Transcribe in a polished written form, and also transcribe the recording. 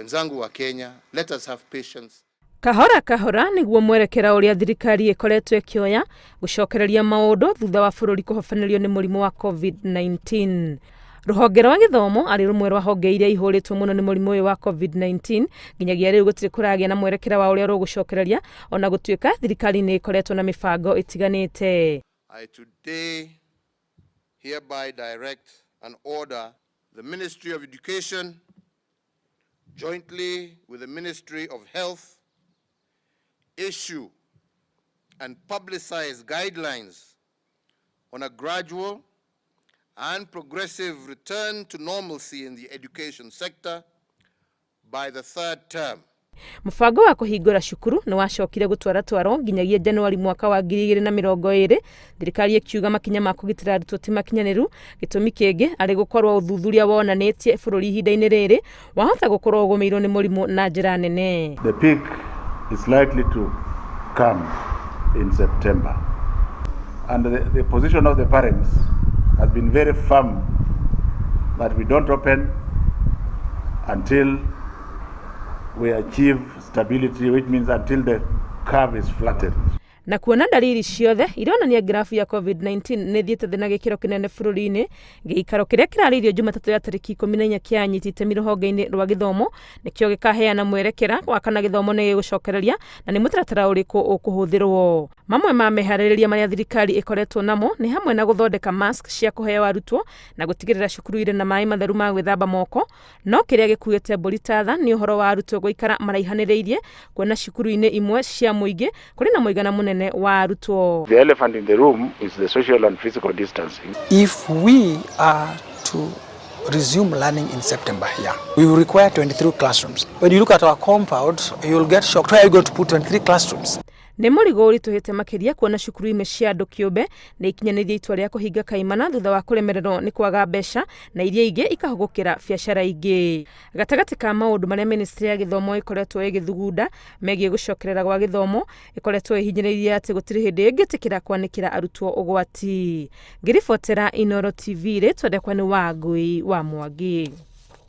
Wenzangu wa Kenya, let us have patience. Kahora niguo mwerekera uria thirikari ikoretwo ikioya gucokerereria maundu thutha wa bururi kuhofanirio ni murimu wa COVID-19. Ruhonge rwa githomo ari rumwe rwa honge iria ihuritwo muno ni murimu uyu wa COVID-19 nginyagia riu gutiri kuragia na mwerekera wa uria rugucokereria ona gutuika thirikari ni ikoretwo na mibango itiganite. I today hereby direct and order the Ministry of Education jointly with the Ministry of Health issue and publicize guidelines on a gradual and progressive return to normalcy in the education sector by the third term. Mubango wa kuhingura cukuru ni wacokire gutwaro nginyagia Januari mwaka wa 2020 thirikari ikiuga makinya ma kugitira arutwo ti makinyaniru gitumi kingi ari gukorwo uthuthuria wonanitie bururi ihinda-ini riri wahota gukorwo ugumirwo ni murimu na njira nene. The peak is likely to come in September, and the position of the parents has been very firm that we don't open until we achieve stability, which means until the curve is flattened. Na kuona dalili ciothe ironania grafu ya COVID-19 ni thiete thina gikiro kinene bururi-ini giikaro kiria kiraririo Jumatatu ya tariki 14 kianyitite mirohonge-ini rwa githomo nikio gikaheana mwerekera wa kana githomo ni gigucokereria na ni mutaratara uriku ukuhuthirwo. Mamwe ma mehaririria maria thirikari ikoretwo namo ni hamwe na guthondeka mask cia kuheo arutwo na gutigirira cukuru ire na mai matheru ma gwithamba moko, no kiria gikuite mburitatha ni uhoro wa arutwo guikara maraihaniriirie kuona cukuru-ini imwe cia muingi kuri na muigana munene wa arutwo. The elephant in the room is the social and physical distancing. If we are to resume learning in September here, we will require 23 classrooms. When you look at our compound, you will get shocked. Where are you going to put 23 classrooms? Ni murigo urituhite makiria kuona cukuru ime cia andu kiumbe ni ikinyaniria itua ria kuhinga kaimana thutha wa kuremererwo ni kwaga mbeca na iria ingi ikahugukira biacara ingi. Gatagati ka maundu maria ministry ya githomo ikoretwo igithugunda megie gucokerera gwa githomo ikoretwo ihinyiririe ati gutiri hindi ingitikira kwanikira arutwo ugwati. Ngiribotera Inooro TV ri twendekwa ni Wangui wa Mwangi.